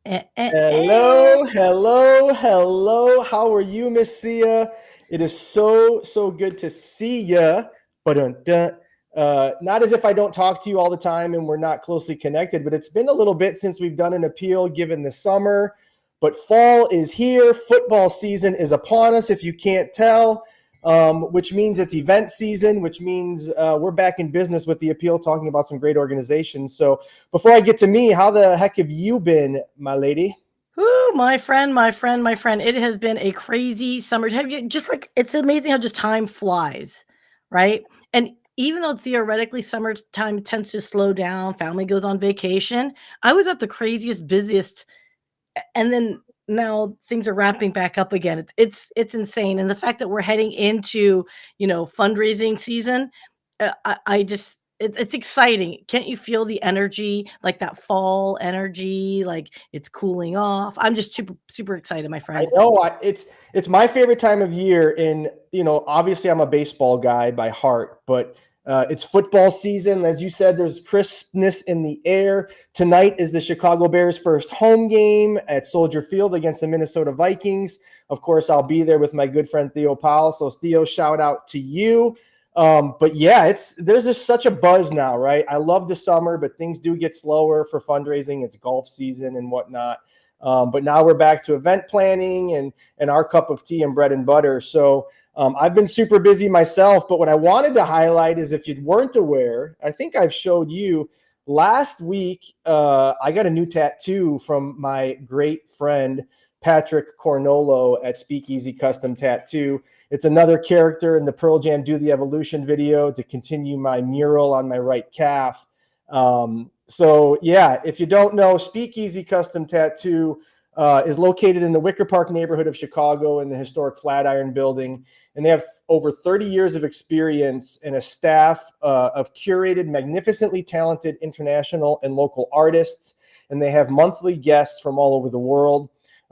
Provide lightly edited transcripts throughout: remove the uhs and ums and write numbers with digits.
Hello, hello, hello. How are you, Miss Sia? It is so good to see ya. But not as if I don't talk to you all the time and we're not closely connected, but it's been a little bit since we've done an appeal given the summer. But fall is here. Football season is upon us, if you can't tell, which means it's event season, which means we're back in business with the appeal, talking about some great organizations. So before I get to me, how the heck have you been, my lady? Ooh, my friend. It has been a crazy summer. Have you just like it's amazing how just time flies, right? And even though theoretically summertime tends to slow down, family goes on vacation. I was at the craziest, busiest, and then now things are wrapping back up again. It's insane. And the fact that we're heading into fundraising season, I just it's exciting. Can't you feel the energy, like that fall energy, like it's cooling off? I'm just super excited, my I friend. know it's my favorite time of year. And obviously I'm a baseball guy by heart, but it's football season. As you said, there's crispness in the air. Tonight is the Chicago Bears' first home game at Soldier Field against the Minnesota Vikings. Of course, I'll be there with my good friend Theo Powell. So Theo, shout out to you. But yeah, there's just such a buzz now, right? I love the summer, but things do get slower for fundraising. It's golf season and whatnot. But now we're back to event planning and our cup of tea and bread and butter. So I've been super busy myself. But what I wanted to highlight is, if you weren't aware, I think I've showed you last week. I got a new tattoo from my great friend Patrick Cornolo at Speakeasy Custom Tattoo. It's another character in the Pearl Jam Do the Evolution video to continue my mural on my right calf. So yeah, if you don't know, Speakeasy Custom Tattoo is located in the Wicker Park neighborhood of Chicago in the historic Flatiron Building. And they have over 30 years of experience and a staff of curated, magnificently talented international and local artists. And they have monthly guests from all over the world.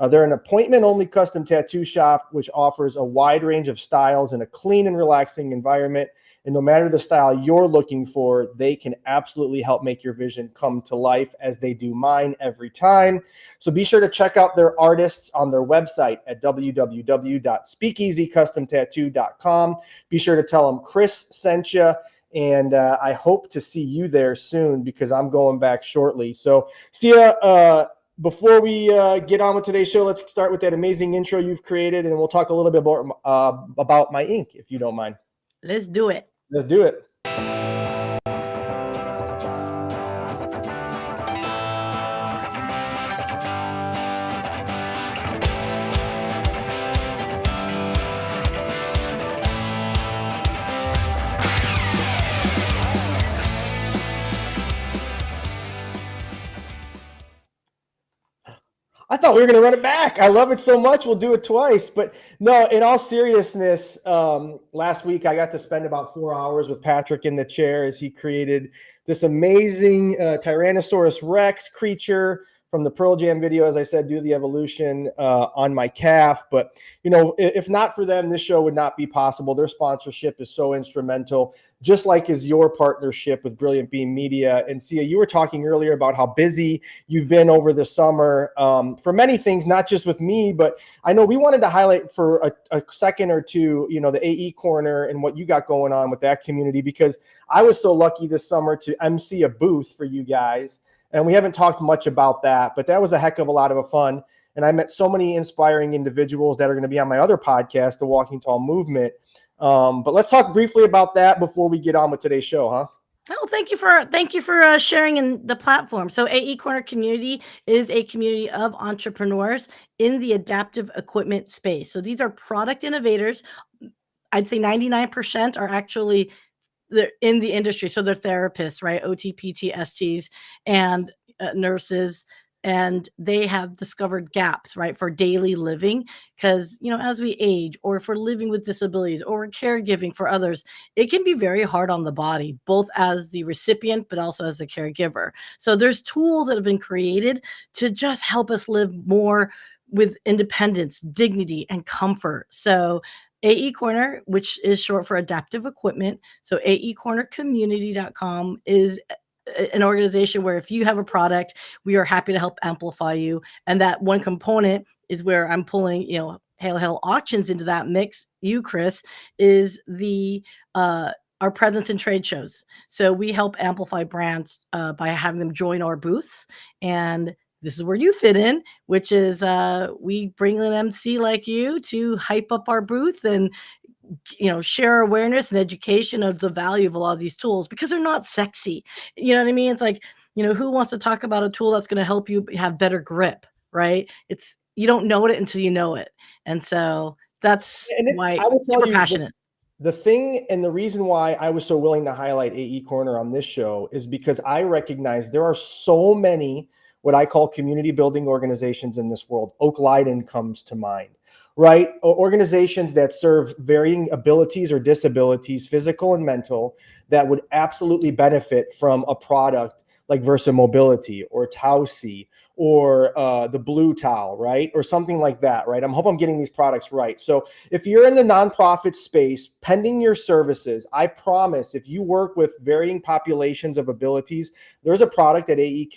They're an appointment-only custom tattoo shop, which offers a wide range of styles in a clean and relaxing environment. And no matter the style you're looking for, they can absolutely help make your vision come to life, as they do mine every time. So be sure to check out their artists on their website at www.speakeasycustomtattoo.com. Be sure to tell them Chris sent you. And I hope to see you there soon, because I'm going back shortly. So see ya. Before we get on with today's show, let's start with that amazing intro you've created, and we'll talk a little bit more about my ink, if you don't mind. Let's do it. Let's do it. I thought we were going to run it back. I love it so much. We'll do it twice. But no, in all seriousness, last week I got to spend about 4 hours with Patrick in the chair as he created this amazing Tyrannosaurus Rex creature from the Pearl Jam video. As I said, Do the Evolution on my calf. But, if not for them, this show would not be possible. Their sponsorship is so instrumental, just like is your partnership with Brilliant Beam Media. And Sia, you were talking earlier about how busy you've been over the summer for many things, not just with me, but I know we wanted to highlight for a second or two, the AE Corner and what you got going on with that community, because I was so lucky this summer to MC a booth for you guys. And we haven't talked much about that, but that was a heck of a lot of fun. And I met so many inspiring individuals that are going to be on my other podcast, The Walking Tall Movement. But let's talk briefly about that before we get on with today's show, huh? Oh, thank you for sharing in the platform. So AE Corner Community is a community of entrepreneurs in the adaptive equipment space. So these are product innovators. I'd say 99% are actually they're in the industry. So they're therapists, right? OT, PT, STs, and nurses. And they have discovered gaps, right, for daily living. Because, as we age, or if we're living with disabilities, or we're caregiving for others, it can be very hard on the body, both as the recipient, but also as the caregiver. So there's tools that have been created to just help us live more with independence, dignity, and comfort. So AE Corner, which is short for adaptive equipment. So aecornercommunity.com is an organization where if you have a product, we are happy to help amplify you. And that one component is where I'm pulling, Hail Hail Auctions into that mix. You, Chris, is the our presence in trade shows. So we help amplify brands by having them join our booths. And this is where you fit in, which is we bring an MC like you to hype up our booth and share awareness and education of the value of a lot of these tools because they're not sexy. You know what I mean? It's like, who wants to talk about a tool that's going to help you have better grip, right? You don't know it until you know it. And so that's why I will tell super you passionate. the thing and the reason why I was so willing to highlight AE Corner on this show is because I recognize there are so many what I call community building organizations in this world. Oak Liden comes to mind, right? Organizations that serve varying abilities or disabilities, physical and mental, that would absolutely benefit from a product like Versa Mobility or Tausi or the Blue Towel, right? Or something like that, right? I hope I'm getting these products right. So if you're in the nonprofit space, pending your services, I promise if you work with varying populations of abilities, there's a product at AE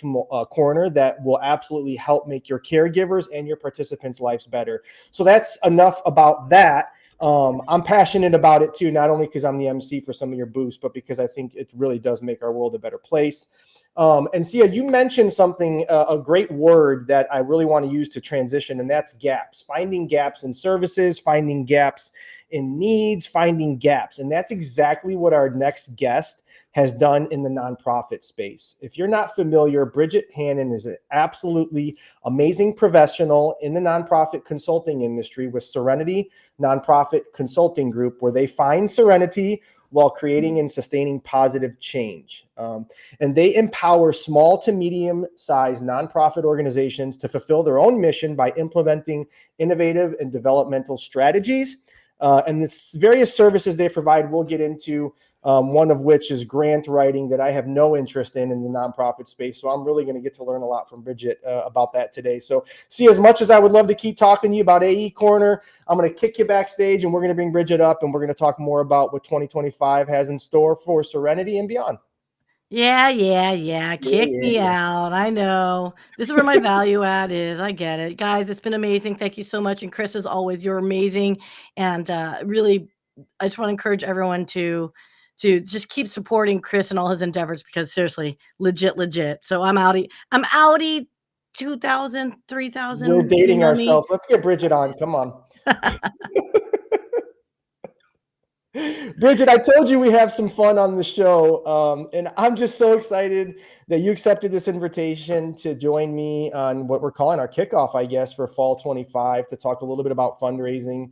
Corner that will absolutely help make your caregivers and your participants' lives better. So that's enough about that. I'm passionate about it too, not only because I'm the MC for some of your booths, but because I think it really does make our world a better place. And Sia, you mentioned something, a great word that I really want to use to transition, and that's gaps. Finding gaps in services, finding gaps in needs, finding gaps. And that's exactly what our next guest has done in the nonprofit space. If you're not familiar, Bridget Hannon is an absolutely amazing professional in the nonprofit consulting industry with Serenity Nonprofit Consulting Group, where they find serenity while creating and sustaining positive change. And they empower small to medium-sized nonprofit organizations to fulfill their own mission by implementing innovative and developmental strategies. And the various services they provide, we'll get into, one of which is grant writing that I have no interest in the nonprofit space. So I'm really going to get to learn a lot from Bridget about that today. So see, as much as I would love to keep talking to you about AE Corner, I'm going to kick you backstage and we're going to bring Bridget up and we're going to talk more about what 2025 has in store for Serenity and beyond. Yeah. Kick me Yeah. out. I know. This is where my value add is. I get it. Guys, it's been amazing. Thank you so much. And Chris, as always, you're amazing. And really, I just want to encourage everyone to just keep supporting Chris and all his endeavors because seriously, legit. So I'm outie 2,000, 3,000. We're dating email me. ourselves. Let's get Bridget on. Come on. Bridget, I told you we have some fun on the show, and I'm just so excited that you accepted this invitation to join me on what we're calling our kickoff, I guess, for fall 25 to talk a little bit about fundraising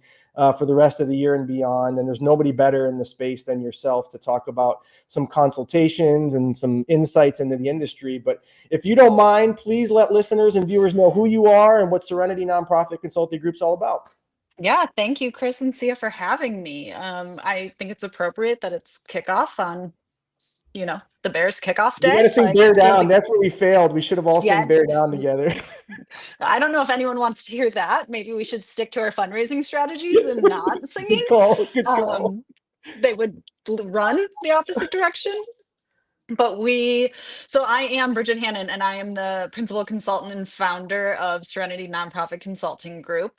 for the rest of the year and beyond. And there's nobody better in the space than yourself to talk about some consultations and some insights into the industry. But if you don't mind, please let listeners and viewers know who you are and what Serenity Nonprofit Consulting Group's all about. Yeah, thank you, Chris and Sia, for having me. I think it's appropriate that it's kickoff on, the Bears kickoff We got day. to sing Like, Bear gives Down. a, That's where we failed. We should have all yeah. sang Bear Down together. I don't know if anyone wants to hear that. Maybe we should stick to our fundraising strategies and not Good singing. call. Good call. They would run the opposite direction. But so I am Bridget Hannon, and I am the principal consultant and founder of Serenity Nonprofit Consulting Group.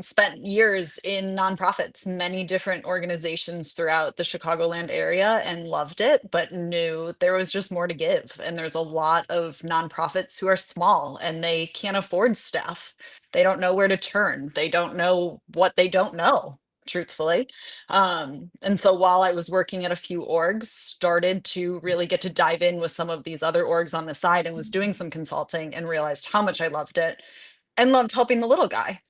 Spent years in nonprofits, many different organizations throughout the Chicagoland area, and loved it, but knew there was just more to give. And there's a lot of nonprofits who are small and they can't afford staff. They don't know where to turn. They don't know what they don't know, truthfully. And so while I was working at a few orgs, started to really get to dive in with some of these other orgs on the side and was doing some consulting and realized how much I loved it and loved helping the little guy.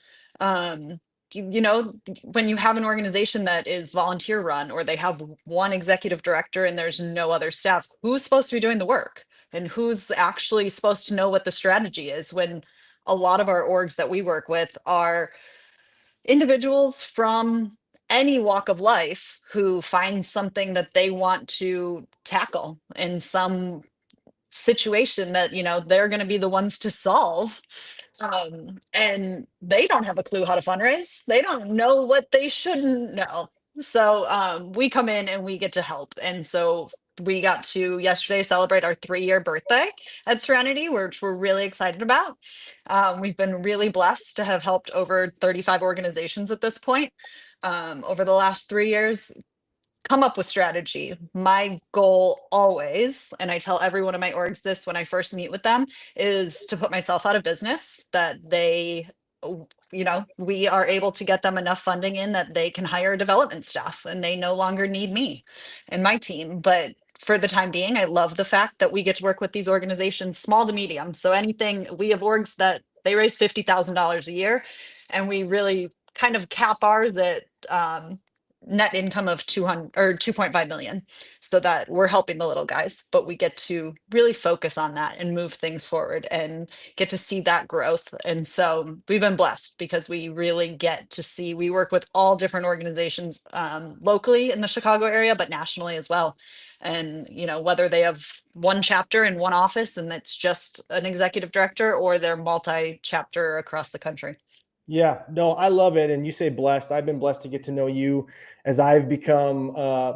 Um, when you have an organization that is volunteer run or they have one executive director and there's no other staff, who's supposed to be doing the work and who's actually supposed to know what the strategy is when a lot of our orgs that we work with are individuals from any walk of life who find something that they want to tackle in some situation that they're going to be the ones to solve, and they don't have a clue how to fundraise. They don't know what they shouldn't know. So we come in and we get to help. And so we got to yesterday celebrate our 3-year birthday at Serenity, which we're really excited about. We've been really blessed to have helped over 35 organizations at this point over the last 3 years come up with strategy. My goal always, and I tell every one of my orgs this when I first meet with them, is to put myself out of business, that we are able to get them enough funding in that they can hire development staff and they no longer need me and my team. But for the time being, I love the fact that we get to work with these organizations, small to medium. So anything, we have orgs that they raise $50,000 a year, and we really kind of cap ours at net income of 200 or 2.5 million, so that we're helping the little guys, but we get to really focus on that and move things forward and get to see that growth. And so we've been blessed because we really get to see, we work with all different organizations locally in the Chicago area, but nationally as well. And whether they have one chapter in one office and it's just an executive director, or they're multi-chapter across the country. Yeah, no, I love it. And you say blessed. I've been blessed to get to know you as I've become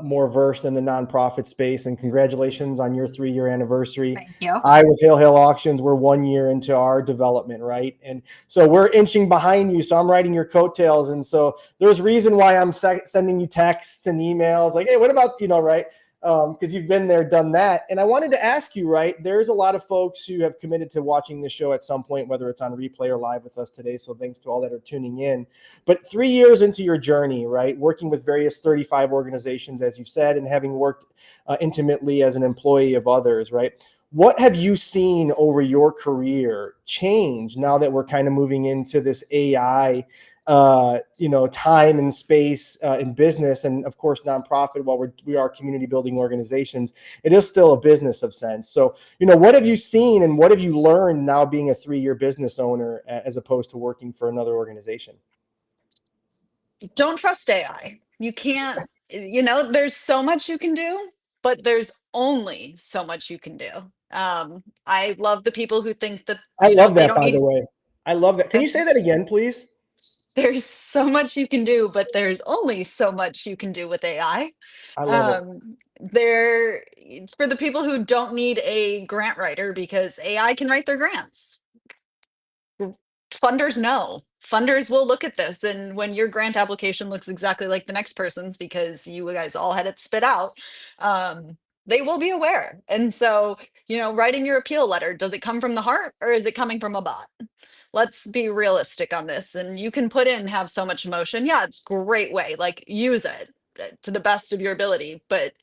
more versed in the nonprofit space. And congratulations on your 3-year anniversary. Thank you. I, with Hail Auctions, we're 1 year into our development, right? And so we're inching behind you. So I'm riding your coattails. And so there's reason why I'm sending you texts and emails like, hey, what about, right? Because you've been there, done that. And I wanted to ask you, right, there's a lot of folks who have committed to watching the show at some point, whether it's on replay or live with us today. So thanks to all that are tuning in. But 3 years into your journey, right, working with various 35 organizations, as you said, and having worked intimately as an employee of others, right? What have you seen over your career change now that we're kind of moving into this AI time and space in business, and of course nonprofit? While we are community building organizations, it is still a business of sense. So what have you seen and what have you learned now being a 3-year business owner as opposed to working for another organization? Don't trust AI. You can't, there's so much you can do, but there's only so much you can do. I love the people who think that, I love they that, don't by the need, way. I love that. Can you say that again, please? there's so much you can do, but there's only so much you can do with AI. I love it. There, for the people who don't need a grant writer because AI can write their grants. Funders will look at this, and when your grant application looks exactly like the next person's because you guys all had it spit out, they will be aware. And so, writing your appeal letter, does it come from the heart or is it coming from a bot? Let's be realistic on this. And you can put in, have so much emotion. Yeah, it's a great way, like use it to the best of your ability, but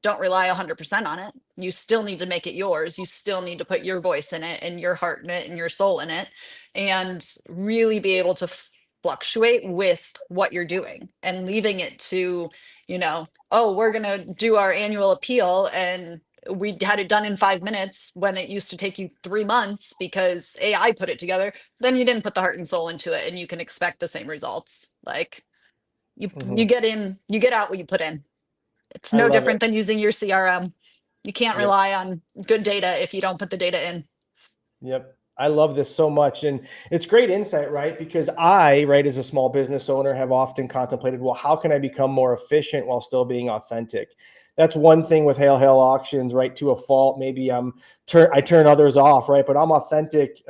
don't rely 100% on it. You still need to make it yours. You still need to put your voice in it and your heart in it and your soul in it, and really be able to fluctuate with what you're doing, and leaving it to, oh, we're going to do our annual appeal and we had it done in 5 minutes when it used to take you 3 months because AI put it together. Then you didn't put the heart and soul into it, and you can expect the same results. Like you get in, you get out what you put in. It's I no love it. different than using your CRM. You can't rely on good data if you don't put the data in. Yep. I love this so much. And it's great insight, right? Because right, as a small business owner, have often contemplated, well, how can I become more efficient while still being authentic? That's one thing with Hail Auctions, right? To a fault. Maybe I turn others off, right? But I'm authentic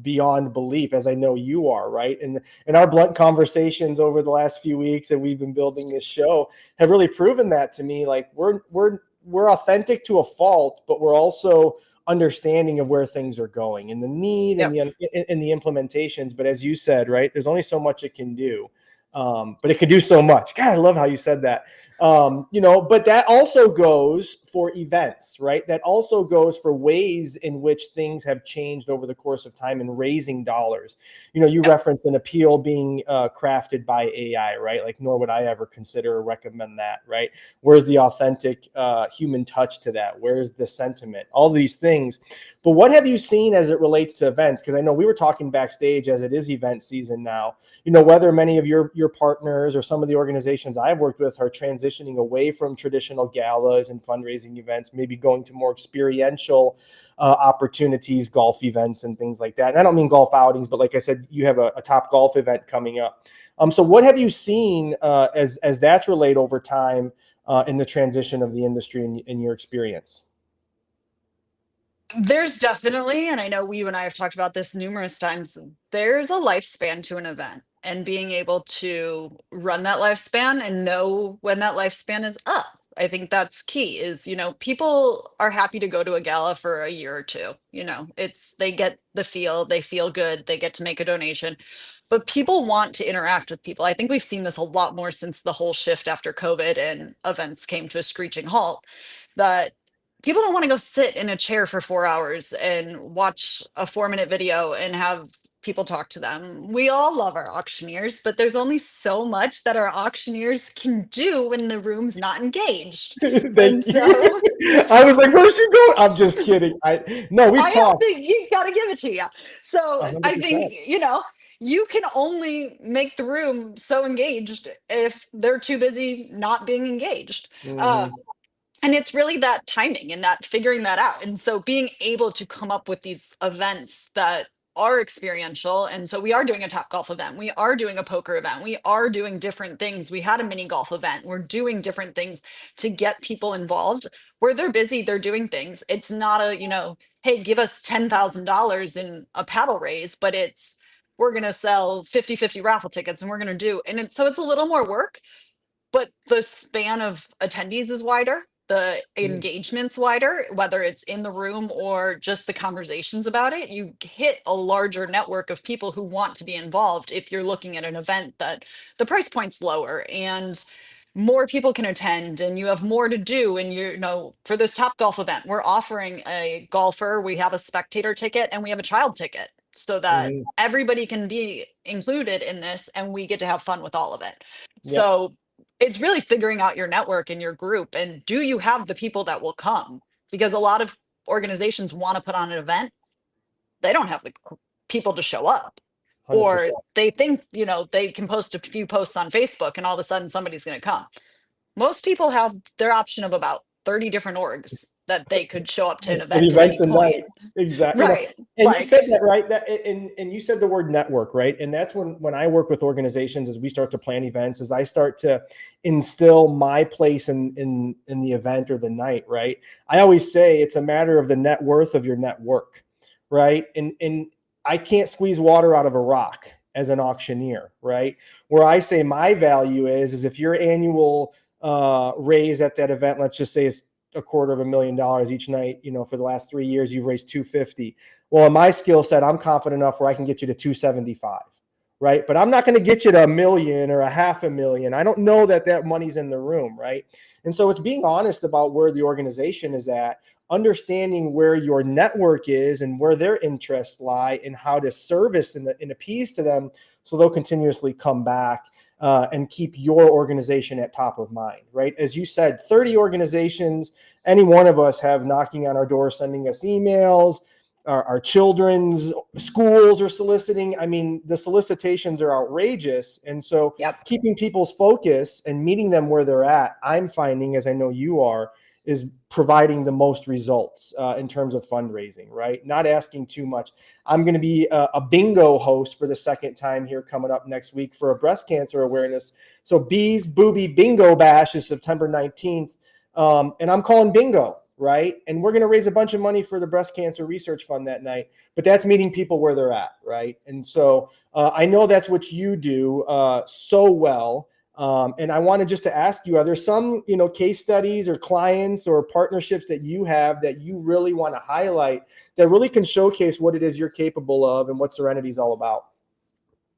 beyond belief, as I know you are, right? And our blunt conversations over the last few weeks that we've been building this show have really proven that to me. Like we're authentic to a fault, but we're also understanding of where things are going and the need and the implementations. But as you said, right, there's only so much it can do. But it could do so much. God, I love how you said that. But that also goes for events, right? That also goes for ways in which things have changed over the course of time and raising dollars. You referenced an appeal being crafted by AI, right? Like, nor would I ever consider or recommend that, right? Where's the authentic human touch to that? Where's the sentiment? All these things. But what have you seen as it relates to events? Because I know we were talking backstage as it is event season now, whether many of your partners or some of the organizations I've worked with are transitioning away from traditional galas and fundraising events, maybe going to more experiential opportunities, golf events and things like that. And I don't mean golf outings, but like I said, you have a top golf event coming up. So what have you seen as that's relayed over time in the transition of the industry in your experience? There's definitely, and I know you and I have talked about this numerous times, there's a lifespan to an event, and being able to run that lifespan and know when that lifespan is up. I think that's key is, people are happy to go to a gala for a year or two. They get the feel, they feel good, they get to make a donation. But people want to interact with people. I think we've seen this a lot more since the whole shift after COVID and events came to a screeching halt, that people don't want to go sit in a chair for 4 hours and watch a 4-minute video and have people talk to them. We all love our auctioneers, but there's only so much that our auctioneers can do when the room's not engaged. Thank And so you. I was like, where's she going? I'm just kidding. No, we've I have talked to, you got to give it to you. So I think, 100%. you can only make the room so engaged if they're too busy not being engaged. Uh, Hmm. and it's really that timing and that figuring that out. And so being able to come up with these events that are experiential. And so we are doing a top golf event. We are doing a poker event. We are doing different things. We had a mini golf event. We're doing different things to get people involved where they're busy, they're doing things. It's not a, hey, give us $10,000 in a paddle raise, but it's, we're going to sell 50-50 raffle tickets and we're going to do, and it's, so it's a little more work, but the span of attendees is wider, the engagement's wider, whether it's in the room or just the conversations about it. You hit a larger network of people who want to be involved if you're looking at an event that the price point's lower and more people can attend and you have more to do. And for this top golf event, we're offering a golfer, we have a spectator ticket and we have a child ticket so that Hmm. everybody can be included in this and we get to have fun with all of it. Yep. So it's really figuring out your network and your group, and do you have the people that will come? Because a lot of organizations want to put on an event, they don't have the people to show up, or 100%. they think they can post a few posts on Facebook and all of a sudden somebody's going to come. Most people have their option of about 30 different orgs that they could show up to an Of event at any events and night. point. Exactly. Right, And you like, said that right. And you said the word network, right? And that's when I work with organizations as we start to plan events, as I start to instill my place in the event or the night, right? I always say it's a matter of the net worth of your network, right? And I can't squeeze water out of a rock as an auctioneer, right? Where I say my value is if your annual raise at that event, let's just say is $250,000 each night, for the last 3 years, you've raised 250. Well, in my skill set, I'm confident enough where I can get you to 275, right? But I'm not going to get you to 1 million or 500,000. I don't know that money's in the room, right? And so it's being honest about where the organization is at, understanding where your network is and where their interests lie and how to service and appease to them so they'll continuously come back and keep your organization at top of mind, right? As you said, 30 organizations, any one of us have knocking on our door, sending us emails. Our children's schools are soliciting. I mean, the solicitations are outrageous. And so yep. keeping people's focus and meeting them where they're at, I'm finding, as I know you are, is providing the most results in terms of fundraising, right? Not asking too much. I'm going to be a bingo host for the second time here coming up next week for a breast cancer awareness. So Bees Booby Bingo Bash is September 19th. And I'm calling bingo, right? And we're going to raise a bunch of money for the Breast Cancer Research Fund that night. But that's meeting people where they're at, right? And so I know that's what you do so well. And I wanted just to ask you, are there some, case studies or clients or partnerships that you have that you really want to highlight that really can showcase what it is you're capable of and what Serenity is all about?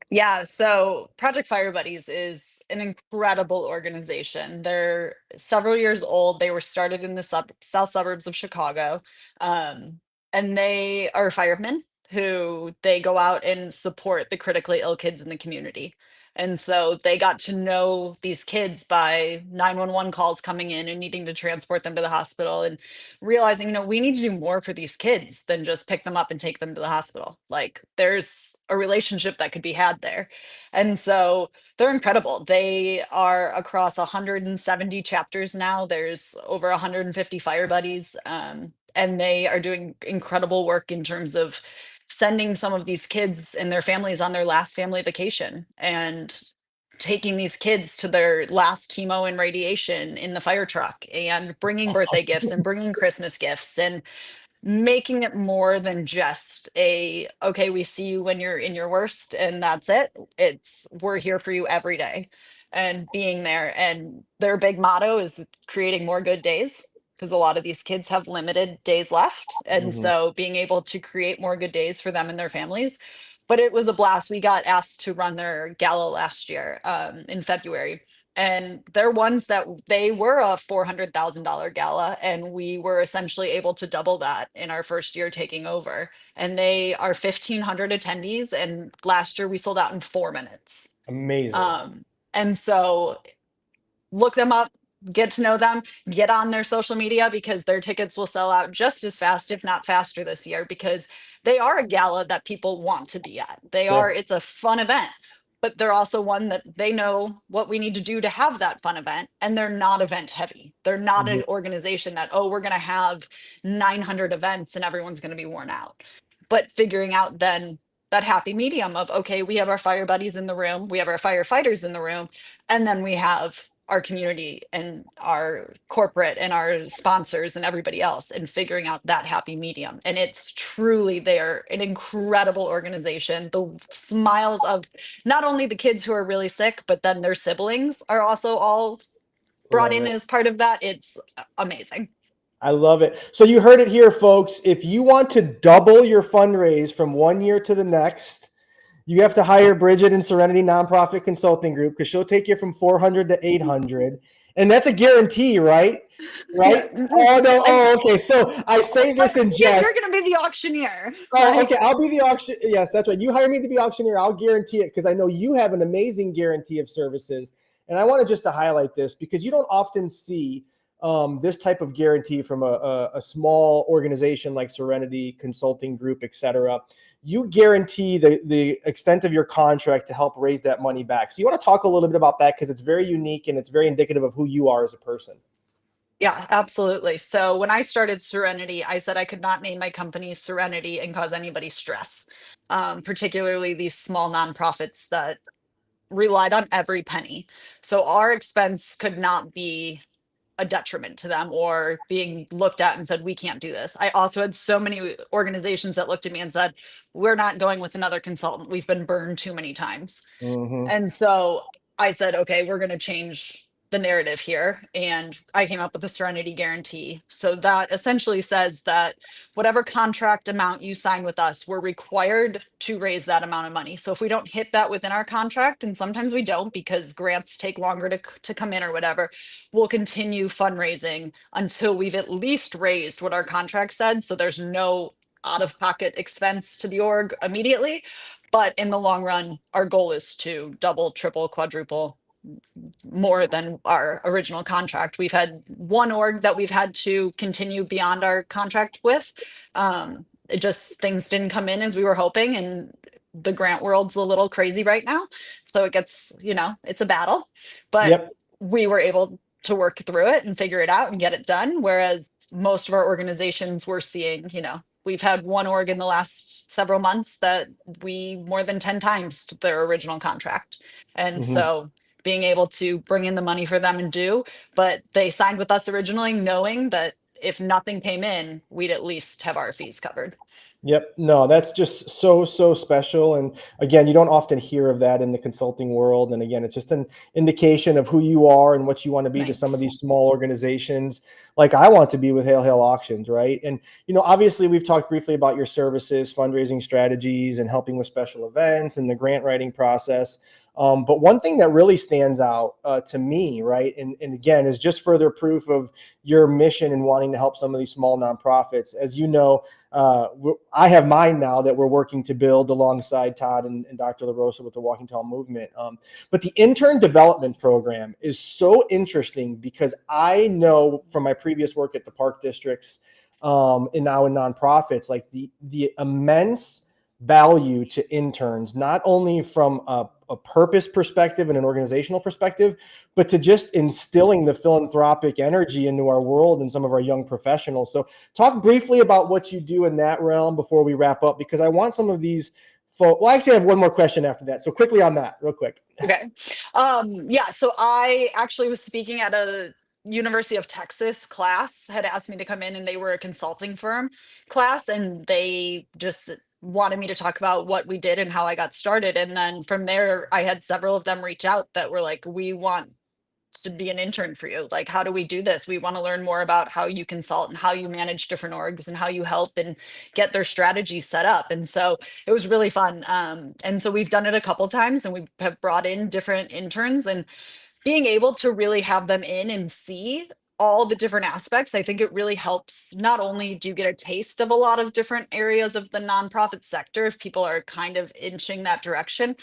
Yeah, so Project Fire Buddies is an incredible organization. They're several years old. They were started in the south suburbs of Chicago. Um, and they are firemen who they go out and support the critically ill kids in the community. And so they got to know these kids by 911 calls coming in and needing to transport them to the hospital and realizing, we need to do more for these kids than just pick them up and take them to the hospital. Like there's a relationship that could be had there. And so they're incredible. They are across 170 chapters now. There's over 150 fire buddies. And they are doing incredible work in terms of sending some of these kids and their families on their last family vacation and taking these kids to their last chemo and radiation in the fire truck, and bringing birthday gifts and bringing Christmas gifts, and making it more than just okay, we see you when you're in your worst and that's it. It's we're here for you every day, and being there. And their big motto is creating more good days, because a lot of these kids have limited days left. And Mhm. so being able to create more good days for them and their families. But it was a blast. We got asked to run their gala last year, in February, and they're ones that they were a $400,000 gala, and we were essentially able to double that in our first year taking over. And they are 1,500 attendees, and last year we sold out in 4 minutes. Amazing. And so look them up, get to know them, get on their social media, because their tickets will sell out just as fast, if not faster, this year, because they are a gala that people want to be at. Sure. It's a fun event, but they're also one that they know what we need to do to have that fun event. And they're not event heavy. They're not Mhm. an organization that, oh, we're going to have 900 events and everyone's going to be worn out. But figuring out then that happy medium of, okay, we have our fire buddies in the room, we have our firefighters in the room, and then we have our community and our corporate and our sponsors and everybody else, and figuring out that happy medium. And it's truly, they're an incredible organization. The smiles of not only the kids who are really sick, but then their siblings are also all brought Love in it. as part of that. It's amazing. I love it. So you heard it here, folks. If you want to double your fundraise from one year to the next, you have to hire Bridget in Serenity Nonprofit Consulting Group, because she'll take you from 400 to 800. And that's a guarantee, right? Yeah. Right? Oh, no. I, Oh, okay. So I say this in yeah, you're jest. going to be the auctioneer. Oh, Like, okay. I'll be the auction. Yes, that's right. You hire me to be auctioneer. I'll guarantee it, because I know you have an amazing guarantee of services. And I wanted just to highlight this, because you don't often see this type of guarantee from a small organization like Serenity Consulting Group, et cetera. You guarantee the extent of your contract to help raise that money back. So you want to talk a little bit about that, because it's very unique and it's very indicative of who you are as a person. yeah, absolutely. So when I started Serenity, I said I could not name my company Serenity and cause anybody stress, particularly these small nonprofits that relied on every penny. So our expense could not be a detriment to them or being looked at and said, we can't do this. I also had so many organizations that looked at me and said, we're not going with another consultant. We've been burned too many times. Mm-hmm. And so I said, okay, we're going to change the narrative here. And I came up with the Serenity Guarantee. So that essentially says that whatever contract amount you sign with us, we're required to raise that amount of money. So if we don't hit that within our contract, and sometimes we don't because grants take longer to come in or whatever, we'll continue fundraising until we've at least raised what our contract said. So there's no out of pocket expense to the org immediately. But in the long run, our goal is to double, triple, quadruple more than our original contract. We've had one org that we've had to continue beyond our contract with. It just, things didn't come in as we were hoping, and the grant world's a little crazy right now. So it gets, it's a battle, but Yep. we were able to work through it and figure it out and get it done. Whereas most of our organizations we're seeing, we've had one org in the last several months that we more than 10 times their original contract. And Mm-hmm. so being able to bring in the money for them and but they signed with us originally knowing that if nothing came in, we'd at least have our fees covered. Yep. No, that's just so, so special. And again, you don't often hear of that in the consulting world. And again, it's just an indication of who you are and what you want to be to some of Thanks. these small organizations like I want to be with Hail Hail Auctions, right? And, obviously we've talked briefly about your services, fundraising strategies, and helping with special events and the grant writing process. But one thing that really stands out to me, right, and again, is just further proof of your mission and wanting to help some of these small nonprofits. As you know, I have mine now that we're working to build alongside Todd and Dr. LaRosa with the Walking Tall movement. But the intern development program is so interesting, because I know from my previous work at the park districts and now in nonprofits, like the immense value to interns, not only from a purpose perspective and an organizational perspective, but to just instilling the philanthropic energy into our world and some of our young professionals. So talk briefly about what you do in that realm before we wrap up, because I want some of these Well, actually, I have one more question after that. So quickly on that, real quick. Okay. Yeah, so I actually was speaking at a University of Texas class, had asked me to come in, and they were a consulting firm class, and they just wanted me to talk about what we did and how I got started. And then from there, I had several of them reach out that were like, we want to be an intern for you. Like, how do we do this? We want to learn more about how you consult and how you manage different orgs and how you help and get their strategy set up. And so it was really fun. And so we've done it a couple times, and we have brought in different interns, and being able to really have them in and see all the different aspects, I think it really helps. Not only do you get a taste of a lot of different areas of the nonprofit sector, if people are kind of inching that direction,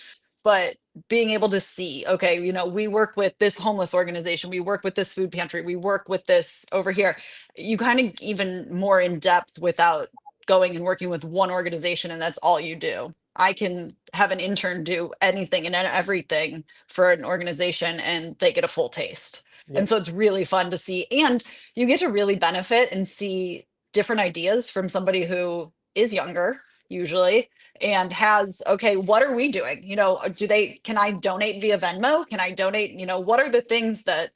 but being able to see, okay, we work with this homeless organization, we work with this food pantry, we work with this over here. You kind of even more in depth without going and working with one organization and that's all you do. I can have an intern do anything and everything for an organization and they get a full taste. And Yep. so it's really fun to see. And you get to really benefit and see different ideas from somebody who is younger, usually, and has, okay, what are we doing? Can I donate via Venmo? Can I donate? What are the things that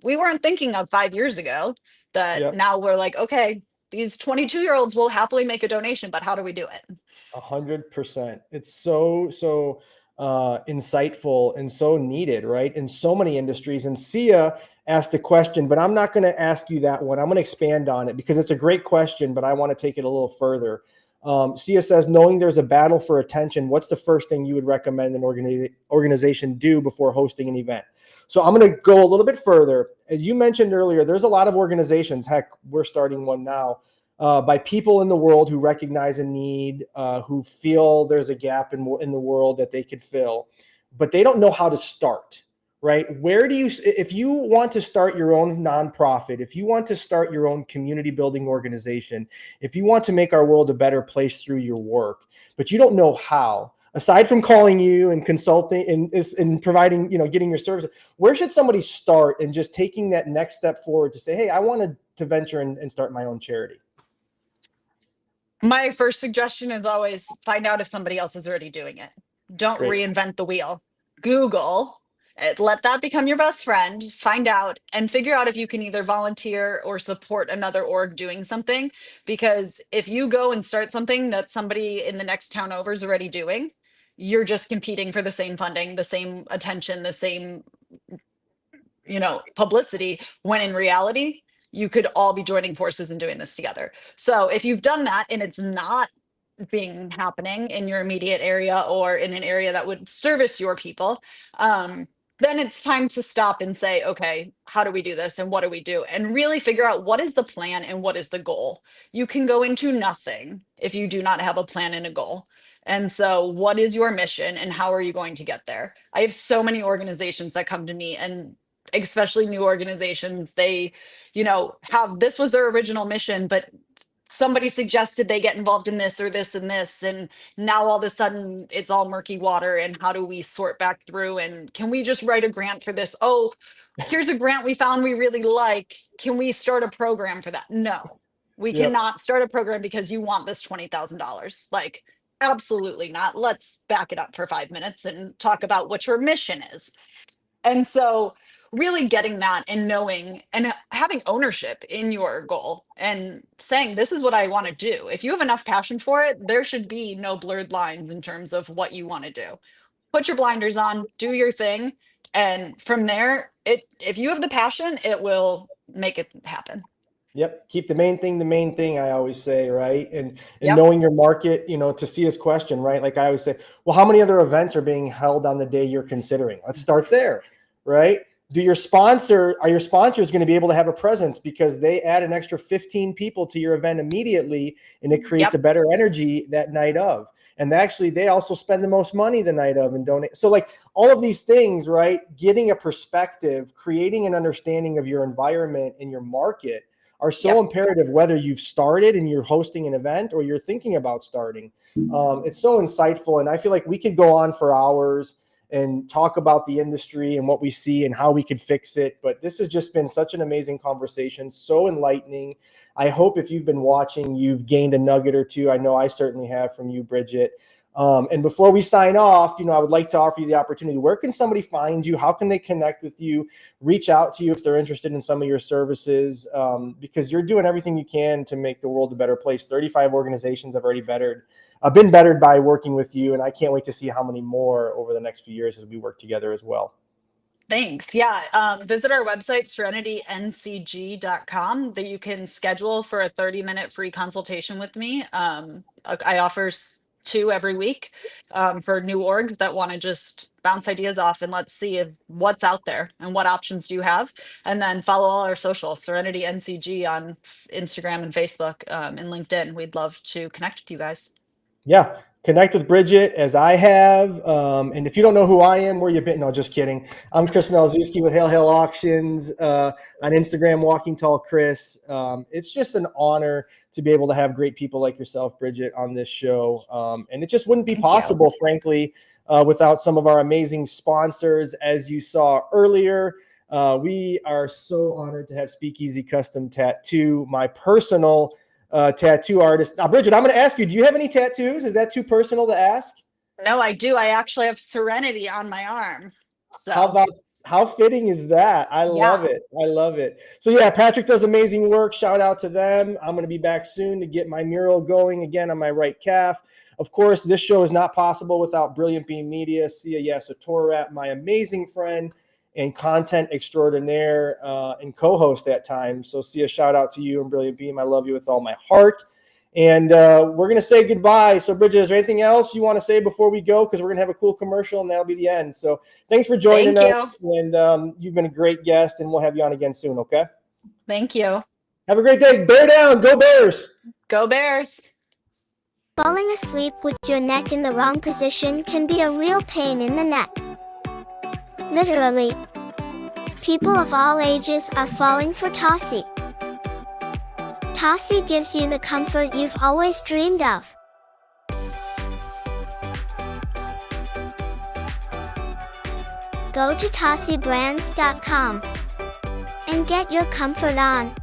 we weren't thinking of 5 years ago that Yep. now we're like, okay, these 22-year-olds will happily make a donation, but how do we do it? 100%. It's so insightful and so needed, right? In so many industries. And Sia asked a question, but I'm not going to ask you that one. I'm going to expand on it because it's a great question, but I want to take it a little further. Sia says, knowing there's a battle for attention, what's the first thing you would recommend an organization do before hosting an event? So I'm going to go a little bit further. As you mentioned earlier, there's a lot of organizations, heck, we're starting one now, by people in the world who recognize a need, who feel there's a gap in the world that they could fill, but they don't know how to start, right? If you want to start your own nonprofit, if you want to start your own community building organization, if you want to make our world a better place through your work, but you don't know how, aside from calling you and consulting and providing, getting your service, where should somebody start in just taking that next step forward to say, hey, I wanted to venture and start my own charity? My first suggestion is always find out if somebody else is already doing it. Don't Great. reinvent the wheel. Google, let that become your best friend, find out and figure out if you can either volunteer or support another org doing something. Because if you go and start something that somebody in the next town over is already doing, you're just competing for the same funding, the same attention, the same publicity, when in reality, you could all be joining forces and doing this together. So if you've done that and it's not happening in your immediate area or in an area that would service your people, then it's time to stop and say, okay, how do we do this and what do we do? And really figure out what is the plan and what is the goal. You can go into nothing if you do not have a plan and a goal. And so what is your mission and how are you going to get there? I have so many organizations that come to me, and especially new organizations, they, have, this was their original mission, but somebody suggested they get involved in this or this and this, and now all of a sudden it's all murky water, and how do we sort back through, and can we just write a grant for this? Oh, here's a grant we found we really like, can we start a program for that? No, we Yep. cannot start a program because you want this $20,000. Like, absolutely not. Let's back it up for 5 minutes and talk about what your mission is. And so really getting that and knowing and having ownership in your goal and saying, this is what I want to do. If you have enough passion for it, there should be no blurred lines in terms of what you want to do. Put your blinders on, do your thing. And from there, if you have the passion, it will make it happen. Yep. Keep the main thing, I always say, right? And Yep. knowing your market, to see his question, right? Like I always say, well, how many other events are being held on the day you're considering? Let's start there, right? Are your sponsors going to be able to have a presence because they add an extra 15 people to your event immediately, and it creates a better energy that night of. And actually, they also spend the most money the night of and donate. So like all of these things, right? Getting a perspective, creating an understanding of your environment and your market are so imperative, whether you've started and you're hosting an event or you're thinking about starting. It's so insightful. And I feel like we could go on for hours and talk about the industry and what we see and how we could fix it. But this has just been such an amazing conversation, so enlightening. I hope if you've been watching, you've gained a nugget or two. I know I certainly have from you, Bridget. And before we sign off, I would like to offer you the opportunity. Where can somebody find you? How can they connect with you? Reach out to you if they're interested in some of your services, because you're doing everything you can to make the world a better place. 35 organizations have already been bettered by working with you, and I can't wait to see how many more over the next few years as we work together as well. Thanks. Yeah. Visit our website, serenityncg.com, that you can schedule for a 30-minute free consultation with me. I offer 2 every week for new orgs that want to just bounce ideas off and let's see what's out there and what options do you have. And then follow all our socials, Serenity NCG on Instagram and Facebook and LinkedIn. We'd love to connect with you guys. Yeah. Connect with Bridget as I have. And if you don't know who I am, where you been? No, just kidding. I'm Chris Malzewski with Hail Hail Auctions on Instagram, Walking Tall Chris. It's just an honor to be able to have great people like yourself, Bridget, on this show. And it just wouldn't be possible, frankly, without some of our amazing sponsors. As you saw earlier, we are so honored to have Speakeasy Custom Tattoo, my personal tattoo artist. Now, Bridget, I'm going to ask you, do you have any tattoos? Is that too personal to ask? No, I do. I actually have Serenity on my arm. So How fitting is that? I love it. I love it. So yeah, Patrick does amazing work. Shout out to them. I'm going to be back soon to get my mural going again on my right calf. Of course, this show is not possible without Brilliant Beam Media, Sia Yasotorat, my amazing friend and content extraordinaire and co-host at times. So Sia, shout out to you and Brilliant Beam. I love you with all my heart. And we're going to say goodbye. So Bridget, is there anything else you want to say before we go? Because we're going to have a cool commercial and that'll be the end. So thanks for joining us. And you've been a great guest and we'll have you on again soon. Okay. Thank you. Have a great day. Bear down. Go Bears. Go Bears. Falling asleep with your neck in the wrong position can be a real pain in the neck. Literally. People of all ages are falling for Tossie. Tossie gives you the comfort you've always dreamed of. Go to TossieBrands.com and get your comfort on.